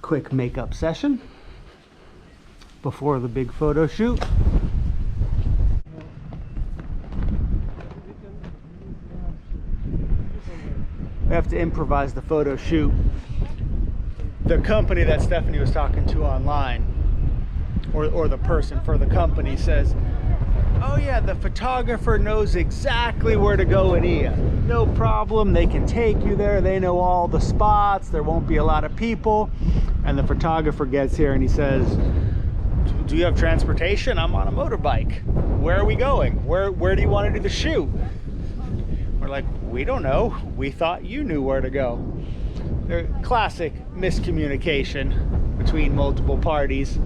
Quick makeup session before the big photo shoot. We have to improvise the photo shoot. The company that Stephanie was talking to online, or the person for the company, says, oh yeah, the photographer knows exactly where to go in Ia. No problem, they can take you there, they know all the spots, there won't be a lot of people. And the photographer gets here and he says, do you have transportation? I'm on a motorbike. Where are we going? Where do you want to do the shoot? We're like, we don't know. We thought you knew where to go. Classic miscommunication between multiple parties.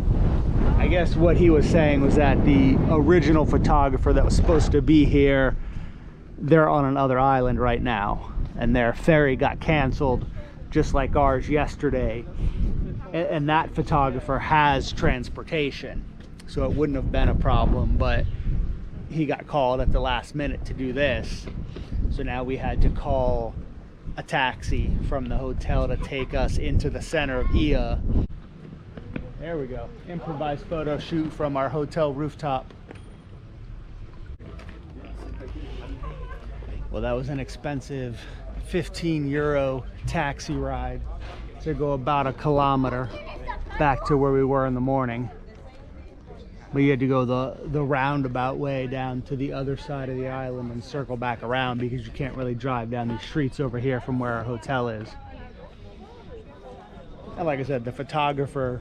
I guess what he was saying was that the original photographer that was supposed to be here, they're on another island right now, and their ferry got canceled just like ours yesterday, and that photographer has transportation, so it wouldn't have been a problem, but he got called at the last minute to do this, so now we had to call a taxi from the hotel to take us into the center of Ia. There we go. Improvised photo shoot from our hotel rooftop. Well, that was an expensive 15 euro taxi ride to go about a kilometer back to where we were in the morning. We had to go the roundabout way down to the other side of the island and circle back around because you can't really drive down these streets over here from where our hotel is. And like I said, the photographer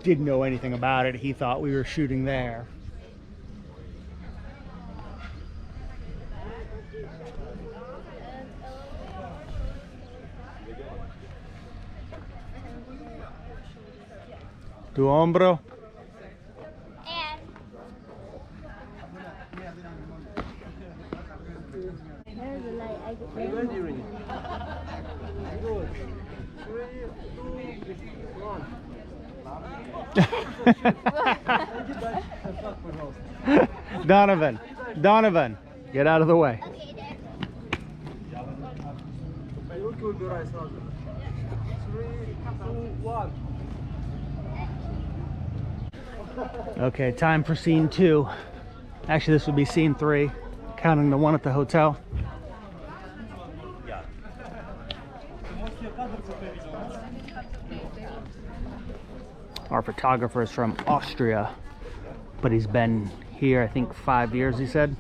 didn't know anything about it. He thought we were shooting there. Tu ombro? Donovan, get out of the way. Okay, time for scene 2. Actually, this would be scene 3, counting the one at the hotel. Our photographer is from Austria, but he's been here, I think, 5 years, he said.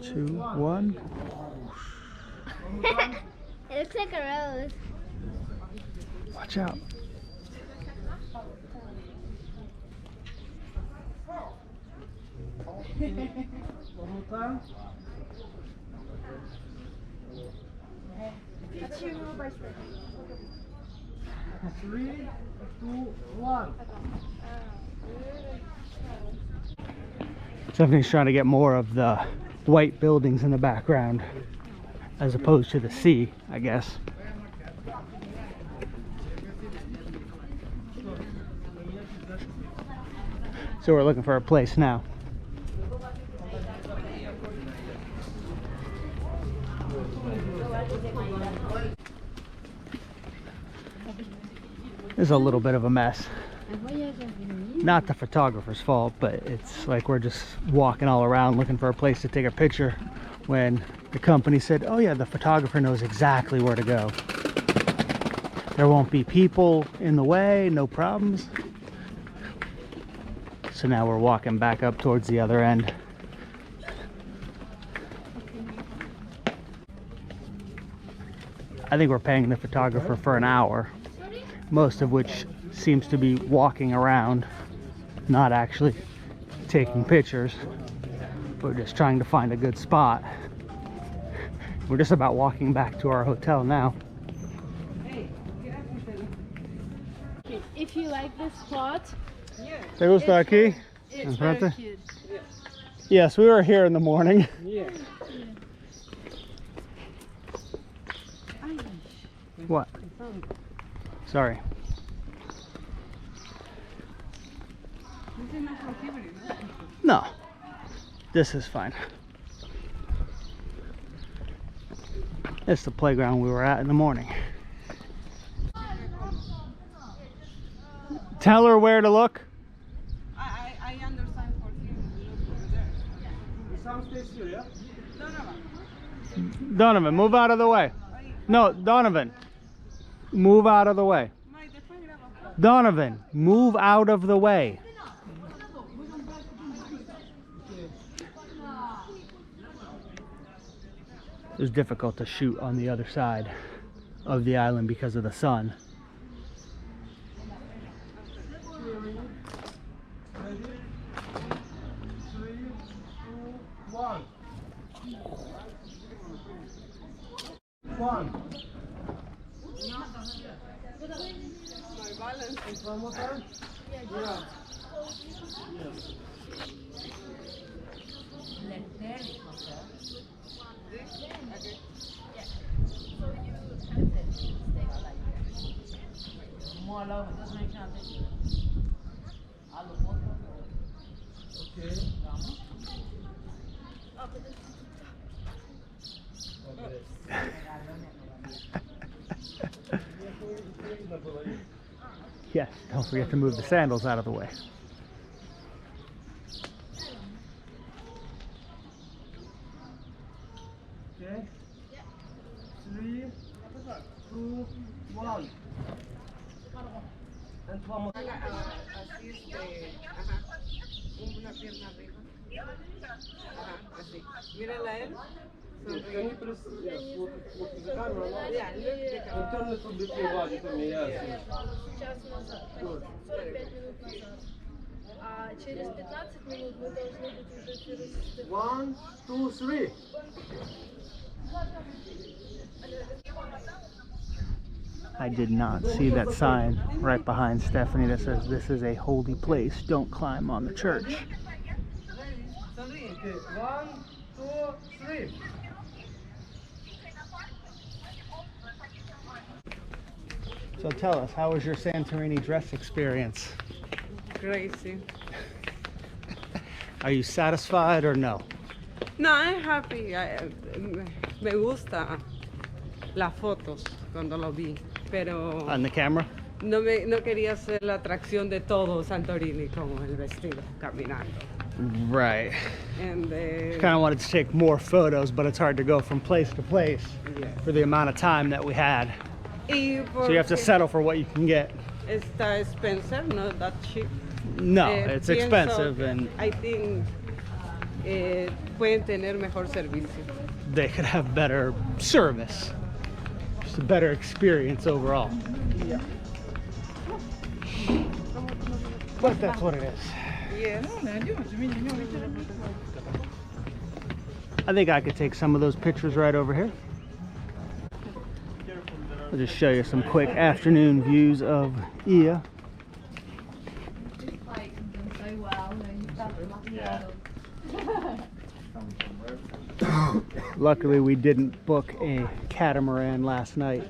2, 1. It looks like a rose. Watch out. Three, two, one. Stephanie's trying to get more of the white buildings in the background as opposed to the sea, I guess. So we're looking for a place now. It's a little bit of a mess. Not the photographer's fault, but it's like we're just walking all around looking for a place to take a picture when the company said, oh yeah, the photographer knows exactly where to go. There won't be people in the way, no problems. So now we're walking back up towards the other end. I think we're paying the photographer for an hour, most of which seems to be walking around, not actually taking pictures. We're just trying to find a good spot. We're just about walking back to our hotel now. If you like this spot, ¿Te gusta aquí? it's very cute. Yes, we were here in the morning. Yeah. What? Sorry. No, this is fine. It's the playground we were at in the morning. Tell her where to look. I understand for him. Look over there. The sound stays here, yeah? Donovan, move out of the way. No, Donovan, move out of the way. Donovan, move out of the way. It was difficult to shoot on the other side of the island because of the sun. Ready? 3, 2, 1. 1. One more time? Yeah. Yes. Okay. Yes, don't forget to move the sandals out of the way. Okay. 3, 2, 1. And one more. Así ajá. Una pierna arriba. Ajá, así. Mírala a él. Can you please look to the camera? No? Yeah, look the And camera. turn a little bit your body to me, yes. Час назад, Good. 45 минут назад. А через 15 минут мы должны быть уже через 1, 2, 3. I did not see that sign right behind Stephanie that says this is a holy place, don't climb on the church. Okay, 1, 2, 3. So tell us, how was your Santorini dress experience? Crazy. Are you satisfied or no? No, I'm happy. Me gusta las fotos cuando lo vi, pero On the camera? no quería ser la atracción de todo Santorini como el vestido caminando. Right. And Kind of wanted to take more photos, but it's hard to go from place to place yeah. for the amount of time that we had. Y So you have to settle for what you can get. está expensive, not that cheap. No, it's Pienso expensive que and I think pueden tener mejor servicio. they could have better service. Just a better experience overall. But that's what it is. Yes. I think I could take some of those pictures right over here. I'll just show you some quick afternoon views of Ia. Luckily we didn't book a catamaran last night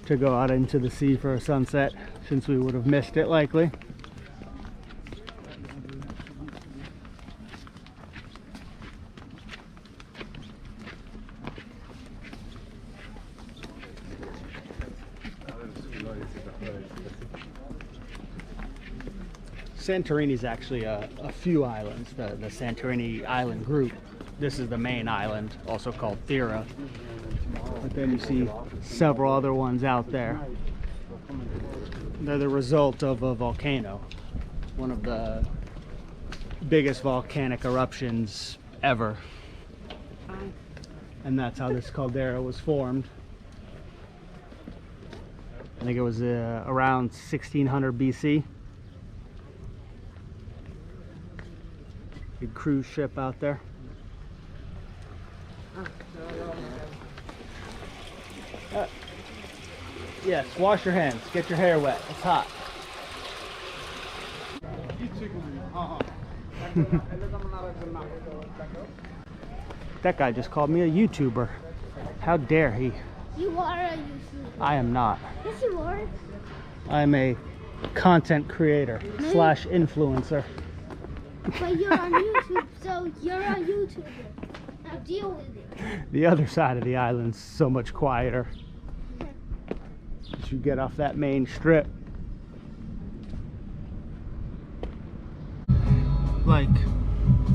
to go out into the sea for a sunset, since we would have missed it likely. Santorini is actually a few islands, the Santorini island group. This is the main island, also called Thera. But then you see several other ones out there. They're the result of a volcano, one of the biggest volcanic eruptions ever. And that's how this caldera was formed. I think it was around 1600 BC. Big cruise ship out there. Yes, wash your hands. Get your hair wet. It's hot. That guy just called me a YouTuber. How dare he? You are a YouTuber. I am not. Yes, you are. I'm a content creator slash influencer. But you're on YouTube, so you're on YouTube. Now deal with it. The other side of the island's so much quieter. As you get off that main strip. Like,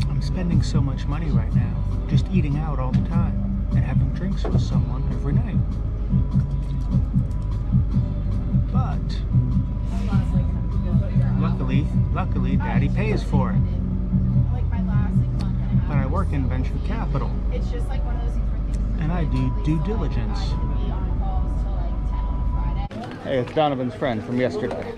I'm spending so much money right now just eating out all the time and having drinks with someone every night. But luckily Daddy pays for it. But I work in venture capital. It's just like one of those things where things And I do due diligence. be on calls till like 10 on a Friday. Hey, it's Donovan's friend from yesterday.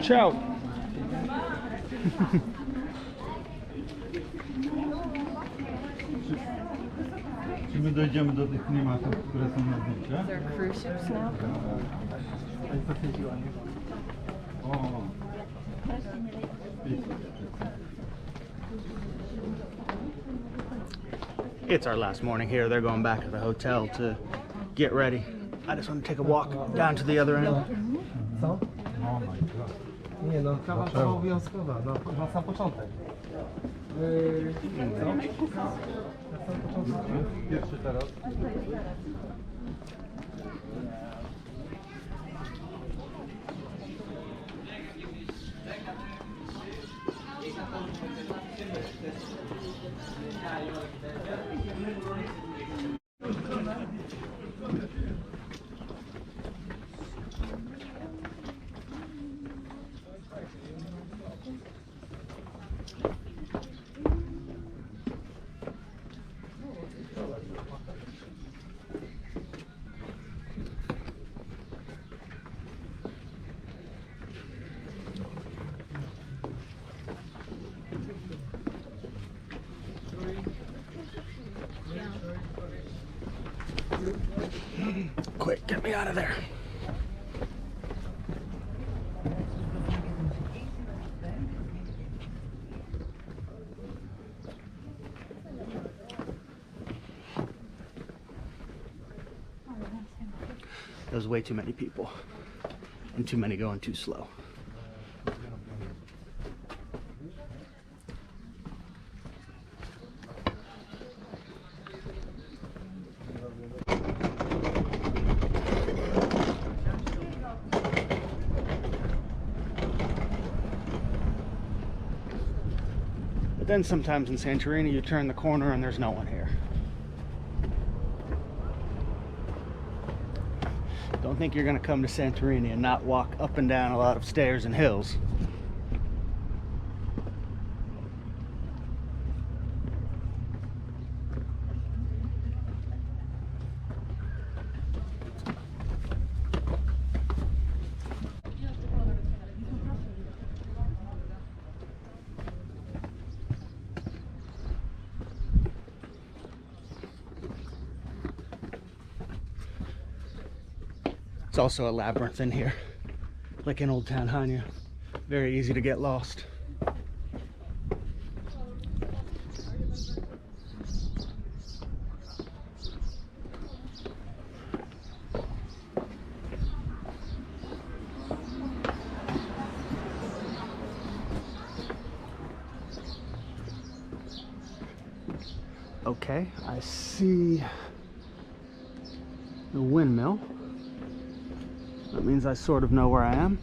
Ciao. Czy my dojdziemy do tych klimatów, które są na zdjęciach? There are cruise ships now. O. It's our last morning here. They're going back to the hotel to get ready. I just want to take a walk down to the other end. Co? Oh my god. Nie no, kawa to obowiązkowa, na sam początek. Co? Na sam początek. Pierwszy teraz. Quick, get me out of there. There's way too many people and too many going too slow. But then sometimes in Santorini, you turn the corner and there's no one here. Don't think you're gonna come to Santorini and not walk up and down a lot of stairs and hills. It's also a labyrinth in here, like in Old Town Hanya. Very easy to get lost. Okay, I see the windmill. That means I sort of know where I am.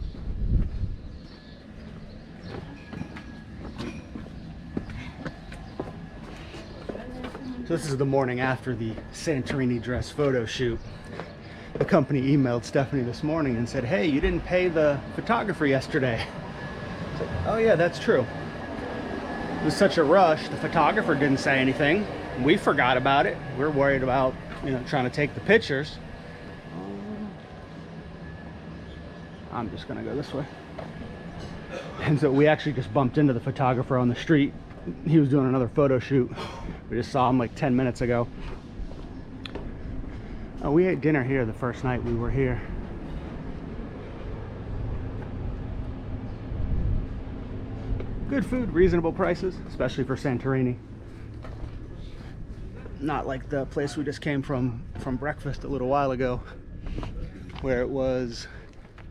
So this is the morning after the Santorini dress photo shoot. The company emailed Stephanie this morning and said, hey, you didn't pay the photographer yesterday. I said, oh yeah, that's true. It was such a rush, the photographer didn't say anything. We forgot about it. We're worried about, trying to take the pictures. I'm just gonna go this way. And so we actually just bumped into the photographer on the street. He was doing another photo shoot. We just saw him like 10 minutes ago. We ate dinner here the first night we were here. Good food, reasonable prices, especially for Santorini. Not like the place we just came from breakfast a little while ago, where it was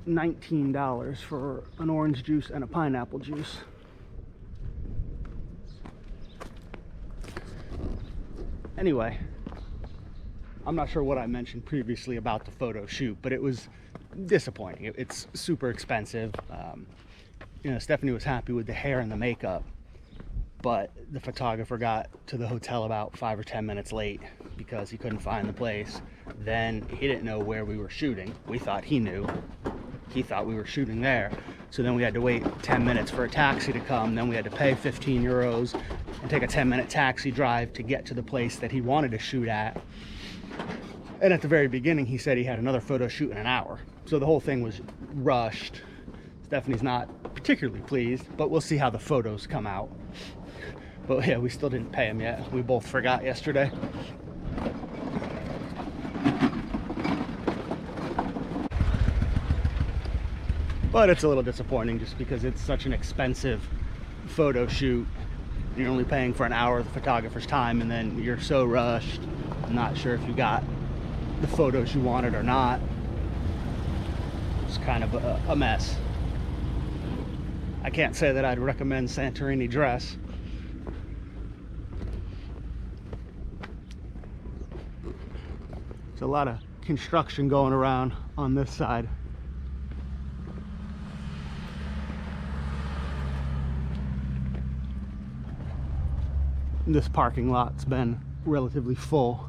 $19 for an orange juice and a pineapple juice. Anyway, I'm not sure what I mentioned previously about the photo shoot, but it was disappointing. It's super expensive. You know, Stephanie was happy with the hair and the makeup, but the photographer got to the hotel about 5 or 10 minutes late because he couldn't find the place. Then he didn't know where we were shooting. We thought he knew. He thought we were shooting there. So then we had to wait 10 minutes for a taxi to come. Then we had to pay 15 euros and take a 10-minute taxi drive to get to the place that he wanted to shoot at. And at the very beginning, he said he had another photo shoot in an hour. So the whole thing was rushed. Stephanie's not particularly pleased, but we'll see how the photos come out. But yeah, we still didn't pay him yet. We both forgot yesterday. But it's a little disappointing just because it's such an expensive photo shoot. You're only paying for an hour of the photographer's time, and then you're so rushed. I'm not sure if you got the photos you wanted or not. It's kind of a mess. I can't say that I'd recommend Santorini dress. There's a lot of construction going around on this side. This parking lot's been relatively full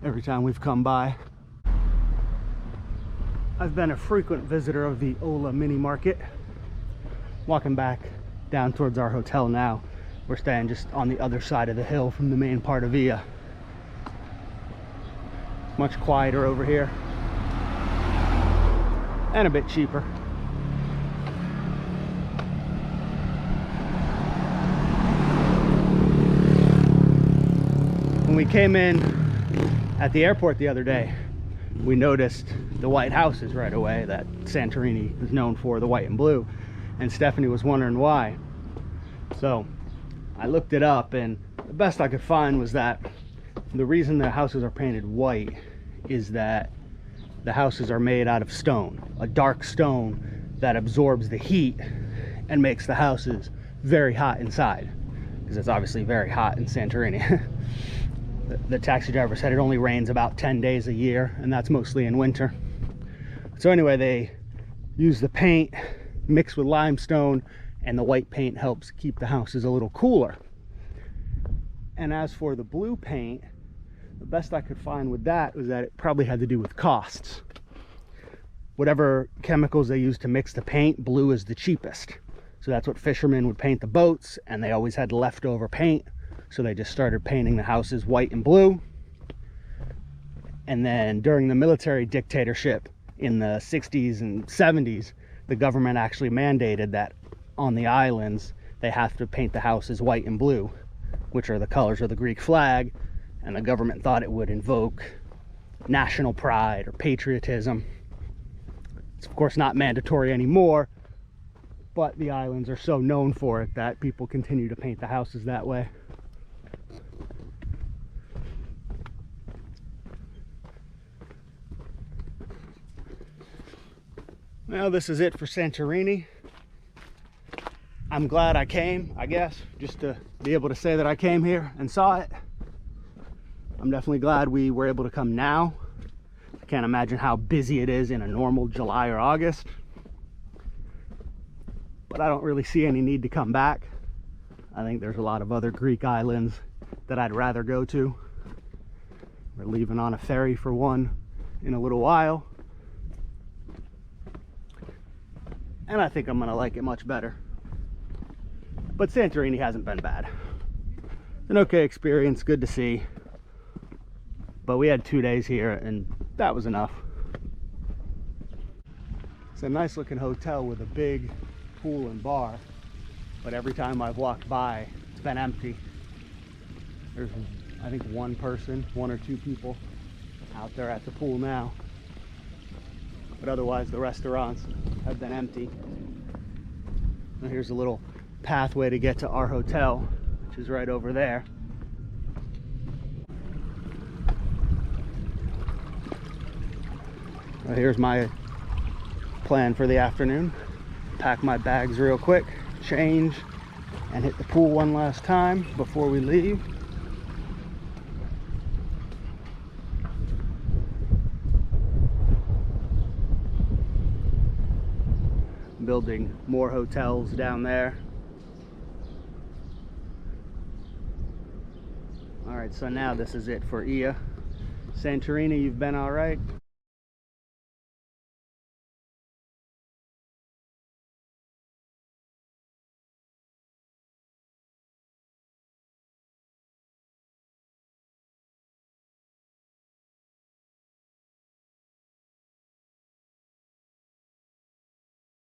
every time we've come by. I've been a frequent visitor of the Ola mini market. Walking back down towards our hotel now. We're staying just on the other side of the hill from the main part of Via. Much quieter over here. And a bit cheaper. When we came in at the airport the other day, we noticed the white houses right away that Santorini is known for, the white and blue. And Stephanie was wondering why. So I looked it up, and the best I could find was that the reason the houses are painted white is that the houses are made out of stone, a dark stone that absorbs the heat and makes the houses very hot inside, because it's obviously very hot in Santorini. The taxi driver said it only rains about 10 days a year, and that's mostly in winter. So anyway, they use the paint mixed with limestone, and the white paint helps keep the houses a little cooler. And as for the blue paint, the best I could find with that was that it probably had to do with costs. Whatever chemicals they use to mix the paint, blue is the cheapest. So that's what fishermen would paint the boats, and they always had leftover paint. So they just started painting the houses white and blue. And then during the military dictatorship in the 60s and 70s, the government actually mandated that on the islands they have to paint the houses white and blue, which are the colors of the Greek flag, and the government thought it would invoke national pride or patriotism. It's of course not mandatory anymore, but the islands are so known for it that people continue to paint the houses that way. Well, this is it for Santorini. I'm glad I came, I guess, just to be able to say that I came here and saw it. I'm definitely glad we were able to come now. I can't imagine how busy it is in a normal July or August. But I don't really see any need to come back. I think there's a lot of other Greek islands that I'd rather go to. We're leaving on a ferry for one in a little while. And I think I'm gonna like it much better. But Santorini hasn't been bad. It's an okay experience, good to see. But we had 2 days here and that was enough. It's a nice looking hotel with a big pool and bar, but every time I've walked by, it's been empty. There's, I think, one or two people out there at the pool now, but otherwise the restaurants have been empty. Now here's a little pathway to get to our hotel, which is right over there. Well, here's my plan for the afternoon. Pack my bags real quick, change, and hit the pool one last time before we leave. Building more hotels down there. All right, so now this is it for Ia. Santorini, you've been all right.